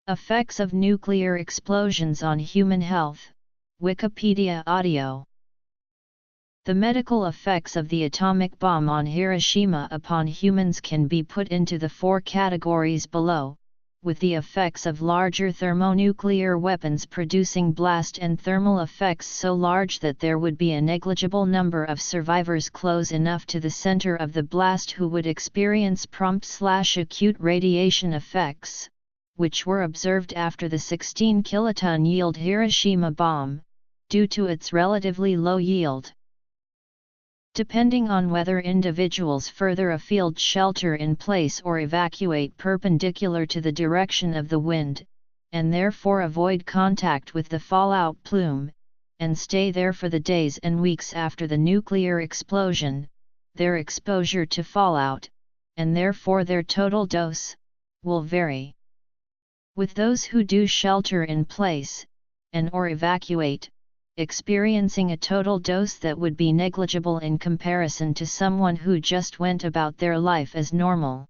Effects of nuclear explosions on human health. Wikipedia audio. The medical effects of the atomic bomb on Hiroshima upon humans can be put into the four categories below, with the effects of larger thermonuclear weapons producing blast and thermal effects so large that there would be a negligible number of survivors close enough to the center of the blast who would experience prompt/acute radiation effects, which were observed after the 16-kiloton yield Hiroshima bomb, due to its relatively low yield. Depending on whether individuals further afield shelter in place or evacuate perpendicular to the direction of the wind, and therefore avoid contact with the fallout plume, and stay there for the days and weeks after the nuclear explosion, their exposure to fallout, and therefore their total dose, will vary. With those who do shelter in place, and/or evacuate, experiencing a total dose that would be negligible in comparison to someone who just went about their life as normal.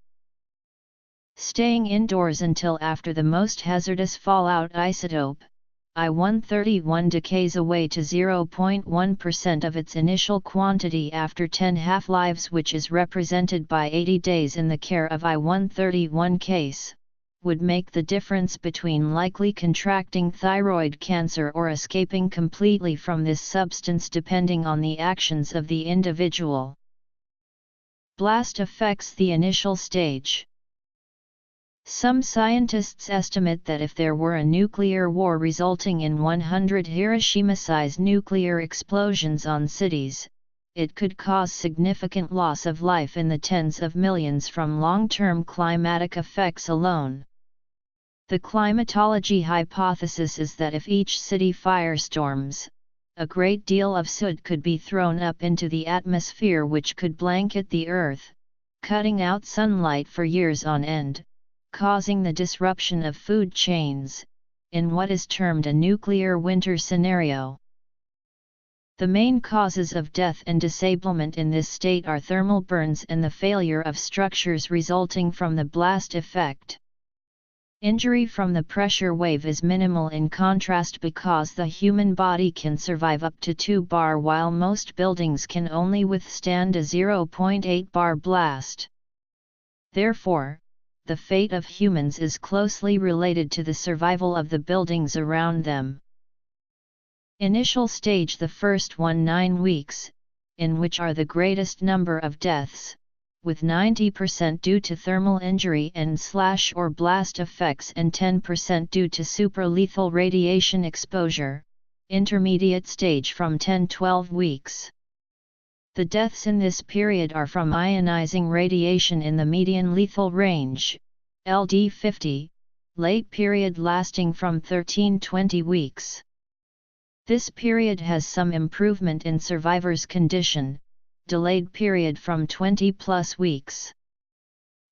Staying indoors until after the most hazardous fallout isotope, I-131 decays away to 0.1% of its initial quantity after 10 half-lives, which is represented by 80 days in the care of I-131 case, would make the difference between likely contracting thyroid cancer or escaping completely from this substance depending on the actions of the individual. Blast affects the initial stage. Some scientists estimate that if there were a nuclear war resulting in 100 Hiroshima-size nuclear explosions on cities, it could cause significant loss of life in the tens of millions from long-term climatic effects alone. The climatology hypothesis is that if each city firestorms, a great deal of soot could be thrown up into the atmosphere which could blanket the Earth, cutting out sunlight for years on end, causing the disruption of food chains, in what is termed a nuclear winter scenario. The main causes of death and disablement in this state are thermal burns and the failure of structures resulting from the blast effect. Injury from the pressure wave is minimal in contrast because the human body can survive up to 2 bar while most buildings can only withstand a 0.8 bar blast. Therefore, the fate of humans is closely related to the survival of the buildings around them. Initial stage: the first 9 weeks, in which are the greatest number of deaths, with 90% due to thermal injury and/or blast effects and 10% due to supralethal radiation exposure. Intermediate stage from 10-12 weeks. The deaths in this period are from ionizing radiation in the median lethal range, LD50, late period lasting from 13-20 weeks. This period has some improvement in survivors' condition, delayed period from 20+ weeks.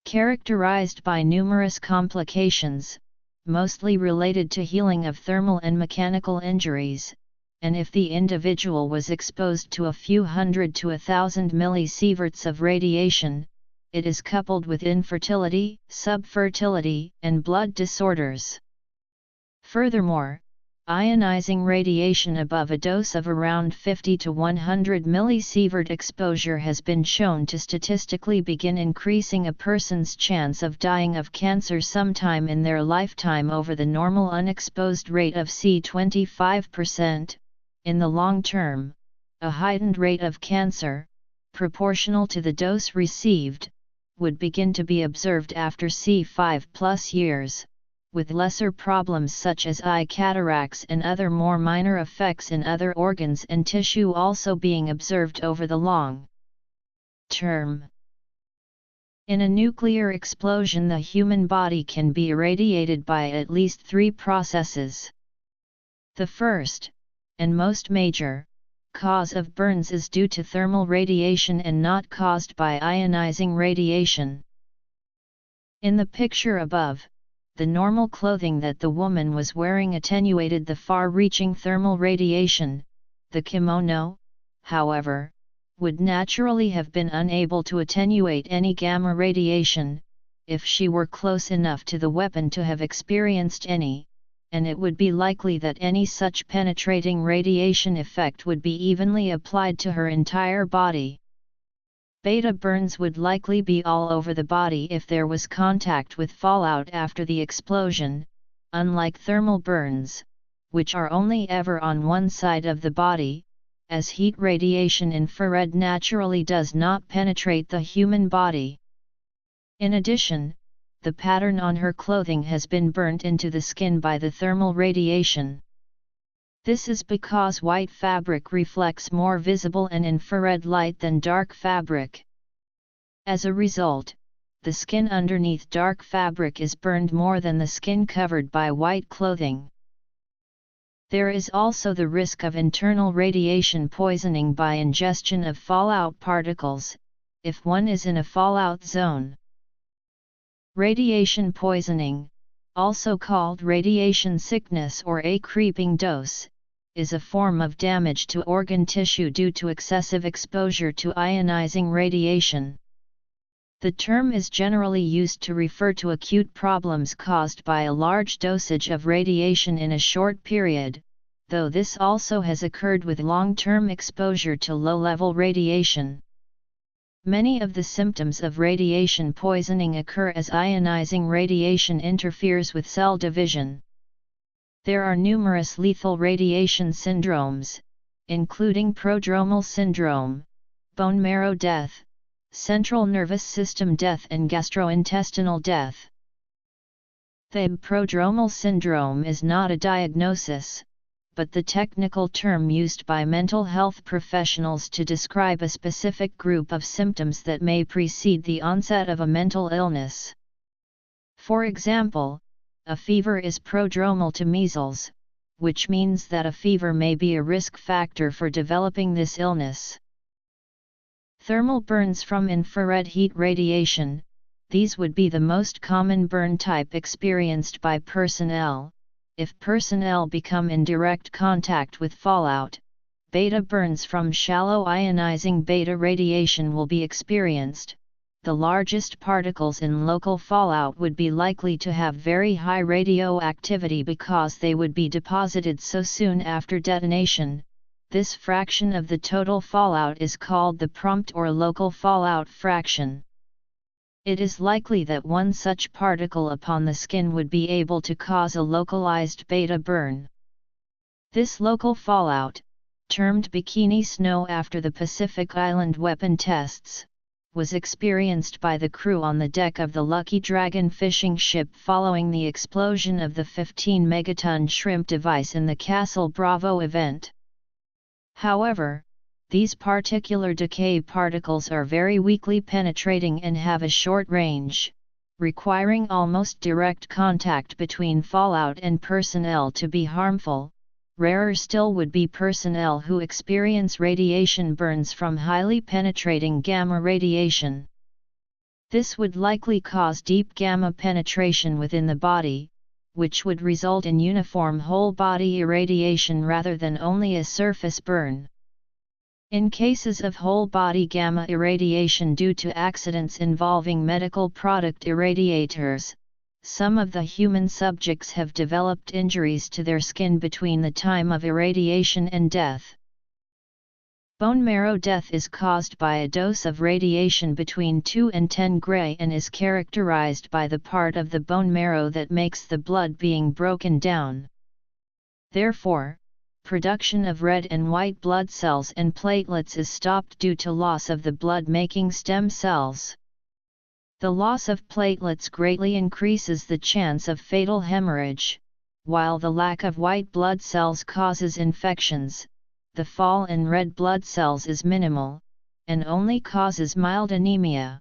Characterized by numerous complications, mostly related to healing of thermal and mechanical injuries, and if the individual was exposed to a few hundred to 1,000 millisieverts of radiation, it is coupled with infertility, subfertility, and blood disorders. Furthermore, ionizing radiation above a dose of around 50 to 100 millisievert exposure has been shown to statistically begin increasing a person's chance of dying of cancer sometime in their lifetime over the normal unexposed rate of 25%. In the long term, a heightened rate of cancer, proportional to the dose received, would begin to be observed after 5+ years, with lesser problems such as eye cataracts and other more minor effects in other organs and tissue also being observed over the long term. In a nuclear explosion, the human body can be irradiated by at least 3 processes. The first, and most major, cause of burns is due to thermal radiation and not caused by ionizing radiation. In the picture above, the normal clothing that the woman was wearing attenuated the far-reaching thermal radiation. The kimono, however, would naturally have been unable to attenuate any gamma radiation, if she were close enough to the weapon to have experienced any, and it would be likely that any such penetrating radiation effect would be evenly applied to her entire body. Beta burns would likely be all over the body if there was contact with fallout after the explosion, unlike thermal burns, which are only ever on one side of the body, as heat radiation infrared naturally does not penetrate the human body. In addition, the pattern on her clothing has been burnt into the skin by the thermal radiation. This is because white fabric reflects more visible and infrared light than dark fabric. As a result, the skin underneath dark fabric is burned more than the skin covered by white clothing. There is also the risk of internal radiation poisoning by ingestion of fallout particles, if one is in a fallout zone. Radiation poisoning, also called radiation sickness or a creeping dose, is a form of damage to organ tissue due to excessive exposure to ionizing radiation. The term is generally used to refer to acute problems caused by a large dosage of radiation in a short period, though this also has occurred with long-term exposure to low-level radiation. Many of the symptoms of radiation poisoning occur as ionizing radiation interferes with cell division. There are numerous lethal radiation syndromes, including prodromal syndrome, bone marrow death, central nervous system death and gastrointestinal death. The prodromal syndrome is not a diagnosis, but the technical term used by mental health professionals to describe a specific group of symptoms that may precede the onset of a mental illness. For example, a fever is prodromal to measles, which means that a fever may be a risk factor for developing this illness. Thermal burns from infrared heat radiation, these would be the most common burn type experienced by personnel. If personnel become in direct contact with fallout, beta burns from shallow ionizing beta radiation will be experienced. The largest particles in local fallout would be likely to have very high radioactivity because they would be deposited so soon after detonation. This fraction of the total fallout is called the prompt or local fallout fraction. It is likely that one such particle upon the skin would be able to cause a localized beta burn. This local fallout, termed bikini snow after the Pacific Island weapon tests, was experienced by the crew on the deck of the Lucky Dragon fishing ship following the explosion of the 15-megaton shrimp device in the Castle Bravo event. However, these particular decay particles are very weakly penetrating and have a short range, requiring almost direct contact between fallout and personnel to be harmful. Rarer still would be personnel who experience radiation burns from highly penetrating gamma radiation. This would likely cause deep gamma penetration within the body, which would result in uniform whole-body irradiation rather than only a surface burn. In cases of whole-body gamma irradiation due to accidents involving medical product irradiators, some of the human subjects have developed injuries to their skin between the time of irradiation and death. Bone marrow death is caused by a dose of radiation between 2 and 10 gray and is characterized by the part of the bone marrow that makes the blood being broken down. Therefore, production of red and white blood cells and platelets is stopped due to loss of the blood-making stem cells. The loss of platelets greatly increases the chance of fatal hemorrhage, while the lack of white blood cells causes infections. The fall in red blood cells is minimal, and only causes mild anemia.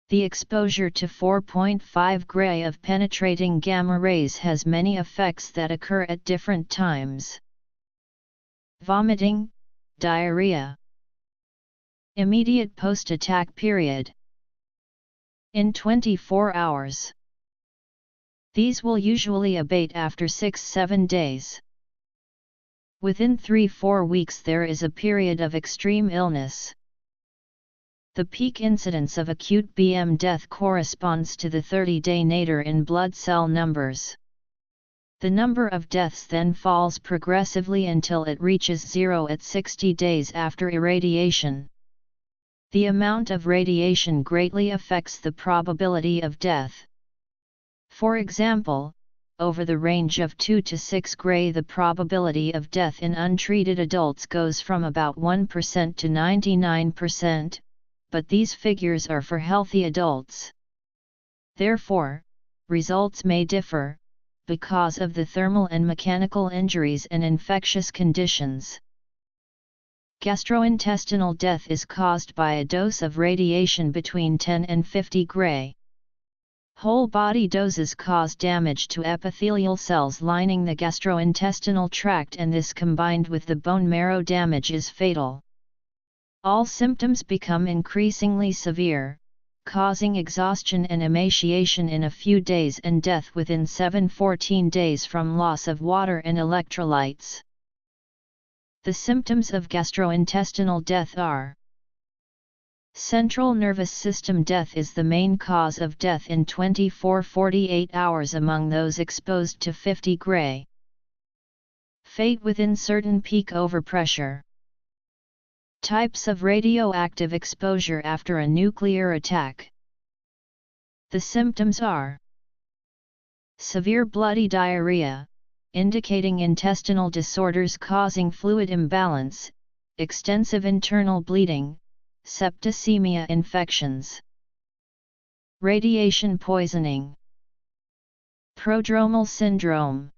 The exposure to 4.5 gray of penetrating gamma rays has many effects that occur at different times. Vomiting, diarrhea. Immediate post-attack period. In 24 hours. These will usually abate after 6-7 days. Within 3-4 weeks there is a period of extreme illness. The peak incidence of acute BM death corresponds to the 30-day nadir in blood cell numbers. The number of deaths then falls progressively until it reaches 0 at 60 days after irradiation. The amount of radiation greatly affects the probability of death. For example, over the range of 2 to 6 Gray, the probability of death in untreated adults goes from about 1% to 99%, but these figures are for healthy adults. Therefore, results may differ, because of the thermal and mechanical injuries and infectious conditions. Gastrointestinal death is caused by a dose of radiation between 10 and 50 Gray. Whole body doses cause damage to epithelial cells lining the gastrointestinal tract, and this combined with the bone marrow damage is fatal. All symptoms become increasingly severe, causing exhaustion and emaciation in a few days and death within 7–14 days from loss of water and electrolytes. The symptoms of gastrointestinal death are: central nervous system death is the main cause of death in 24–48 hours among those exposed to 50 Gray. Fate within certain peak overpressure. Types of radioactive exposure after a nuclear attack. The symptoms are: severe bloody diarrhea, indicating intestinal disorders causing fluid imbalance, extensive internal bleeding, septicemia, infections. Radiation poisoning. Prodromal syndrome.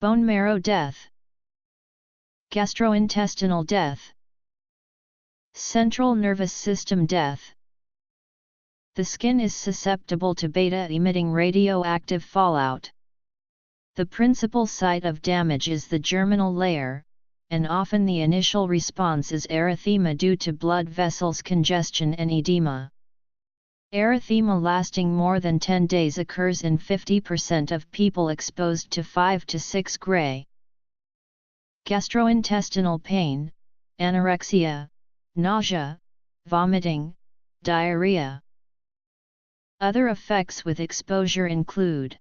Bone marrow death. Gastrointestinal death. Central nervous system death. The skin is susceptible to beta-emitting radioactive fallout. The principal site of damage is the germinal layer, and often the initial response is erythema due to blood vessels congestion and edema. Erythema lasting more than 10 days occurs in 50% of people exposed to 5 to 6 Gray. Gastrointestinal pain, anorexia, nausea, vomiting, diarrhea. Other effects with exposure include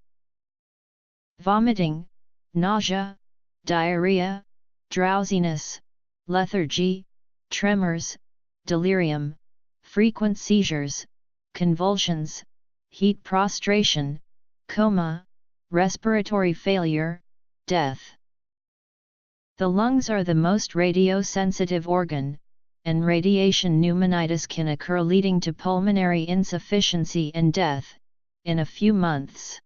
vomiting, nausea, diarrhea, drowsiness, lethargy, tremors, delirium, frequent seizures, convulsions, heat prostration, coma, respiratory failure, death. The lungs are the most radiosensitive organ, and radiation pneumonitis can occur, leading to pulmonary insufficiency and death in a few months.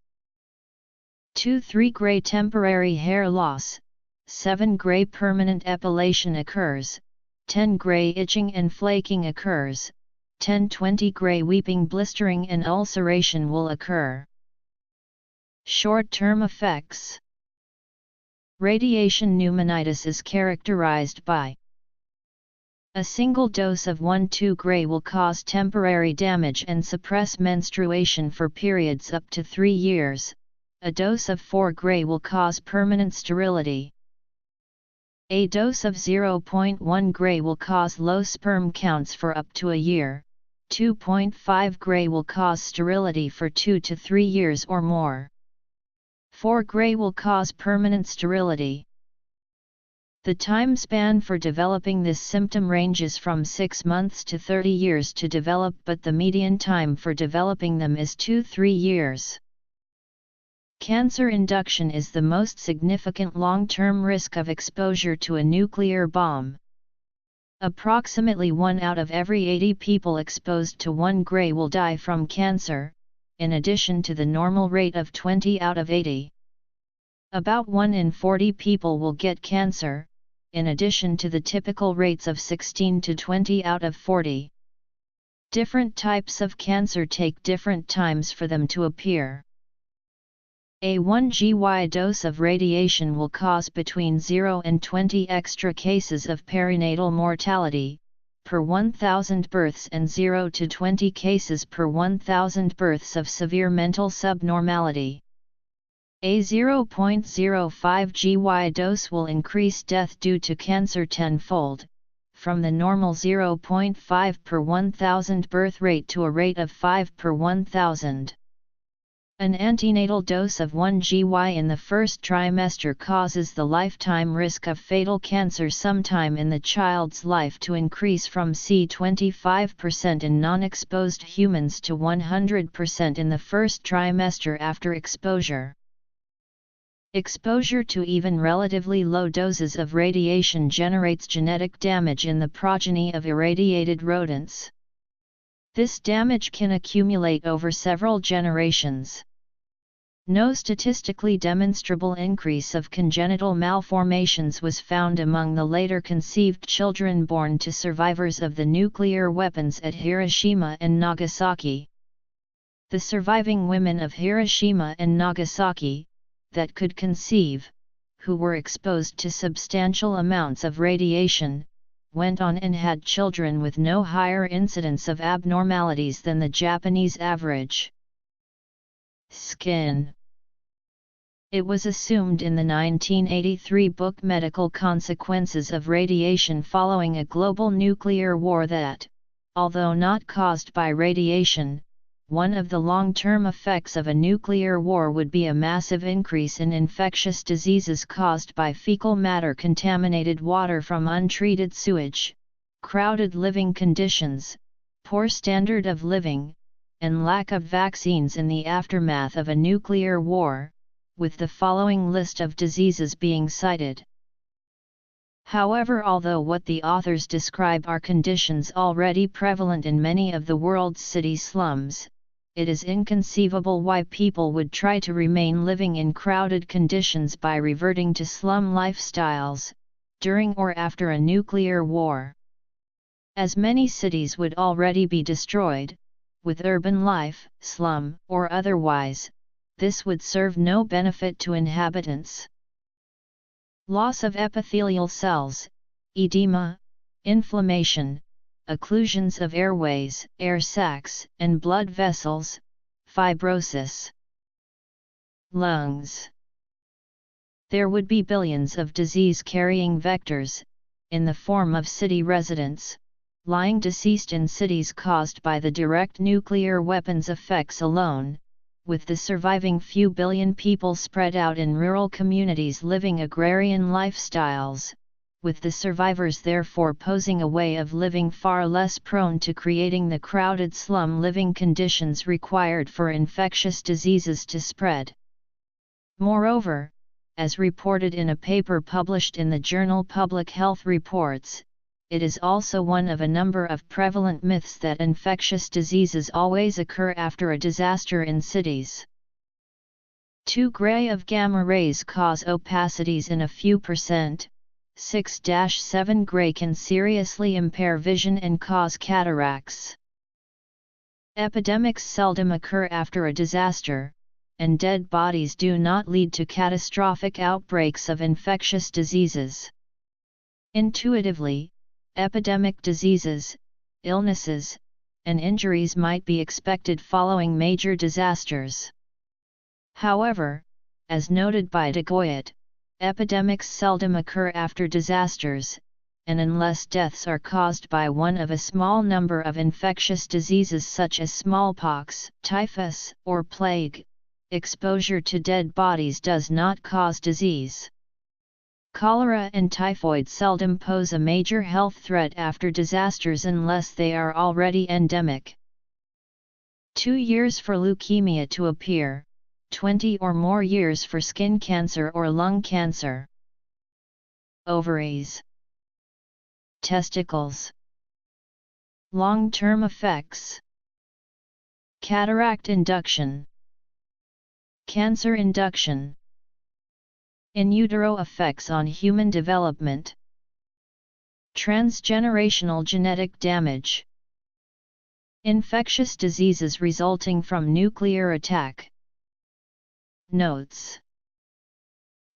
2–3 Gray temporary hair loss, 7 Gray permanent epilation occurs, 10 Gray itching and flaking occurs, 10–20 Gray weeping, blistering and ulceration will occur. Short-term effects. Radiation pneumonitis is characterized by: a single dose of 1–2 Gray will cause temporary damage and suppress menstruation for periods up to 3 years, a dose of 4 Gray will cause permanent sterility. A dose of 0.1 Gray will cause low sperm counts for up to a year, 2.5 Gray will cause sterility for 2 to 3 years or more. 4 Gray will cause permanent sterility. The time span for developing this symptom ranges from 6 months to 30 years to develop, but the median time for developing them is 2–3 years. Cancer induction is the most significant long-term risk of exposure to a nuclear bomb. Approximately 1 out of every 80 people exposed to 1 Gray will die from cancer, in addition to the normal rate of 20 out of 80. About 1 in 40 people will get cancer, in addition to the typical rates of 16 to 20 out of 40. Different types of cancer take different times for them to appear. A 1 GY dose of radiation will cause between 0 and 20 extra cases of perinatal mortality per 1,000 births and 0 to 20 cases per 1,000 births of severe mental subnormality. A 0.05 GY dose will increase death due to cancer tenfold, from the normal 0.5 per 1,000 birth rate to a rate of 5 per 1,000. An antenatal dose of 1 GY in the first trimester causes the lifetime risk of fatal cancer sometime in the child's life to increase from 25% in non-exposed humans to 100% in the first trimester after exposure. Exposure to even relatively low doses of radiation generates genetic damage in the progeny of irradiated rodents. This damage can accumulate over several generations. No statistically demonstrable increase of congenital malformations was found among the later conceived children born to survivors of the nuclear weapons at Hiroshima and Nagasaki. The surviving women of Hiroshima and Nagasaki, that could conceive, who were exposed to substantial amounts of radiation, went on and had children with no higher incidence of abnormalities than the Japanese average. Skin. It was assumed in the 1983 book Medical Consequences of Radiation Following a Global Nuclear War that, although not caused by radiation, one of the long-term effects of a nuclear war would be a massive increase in infectious diseases caused by fecal matter-contaminated water from untreated sewage, crowded living conditions, poor standard of living, and lack of vaccines in the aftermath of a nuclear war, with the following list of diseases being cited. However, although what the authors describe are conditions already prevalent in many of the world's city slums, it is inconceivable why people would try to remain living in crowded conditions by reverting to slum lifestyles, during or after a nuclear war. As many cities would already be destroyed, with urban life, slum or otherwise, this would serve no benefit to inhabitants. Loss of epithelial cells, edema, inflammation, occlusions of airways, air sacs, and blood vessels, fibrosis. Lungs. There would be billions of disease-carrying vectors, in the form of city residents, lying deceased in cities caused by the direct nuclear weapons effects alone, with the surviving few billion people spread out in rural communities living agrarian lifestyles, with the survivors therefore posing a way of living far less prone to creating the crowded slum living conditions required for infectious diseases to spread. Moreover, as reported in a paper published in the journal Public Health Reports, it is also one of a number of prevalent myths that infectious diseases always occur after a disaster in cities. 2 gray of gamma rays cause opacities in a few percent. 6-7 gray can seriously impair vision and cause cataracts. Epidemics seldom occur after a disaster, and dead bodies do not lead to catastrophic outbreaks of infectious diseases. Intuitively, epidemic diseases, illnesses, and injuries might be expected following major disasters. However, as noted by de Goyet, epidemics seldom occur after disasters, and unless deaths are caused by one of a small number of infectious diseases such as smallpox, typhus, or plague, exposure to dead bodies does not cause disease. Cholera and typhoid seldom pose a major health threat after disasters unless they are already endemic. 2 years for leukemia to appear, 20 or more years for skin cancer or lung cancer. Ovaries. Testicles. Long-term effects. Cataract induction. Cancer induction. In utero effects on human development. Transgenerational genetic damage. Infectious diseases resulting from nuclear attack. Notes.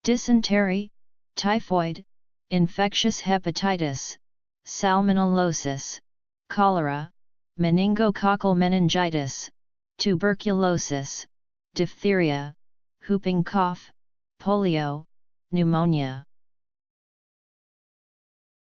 Dysentery, typhoid, infectious hepatitis, salmonellosis, cholera, meningococcal meningitis, tuberculosis, diphtheria, whooping cough, polio, pneumonia.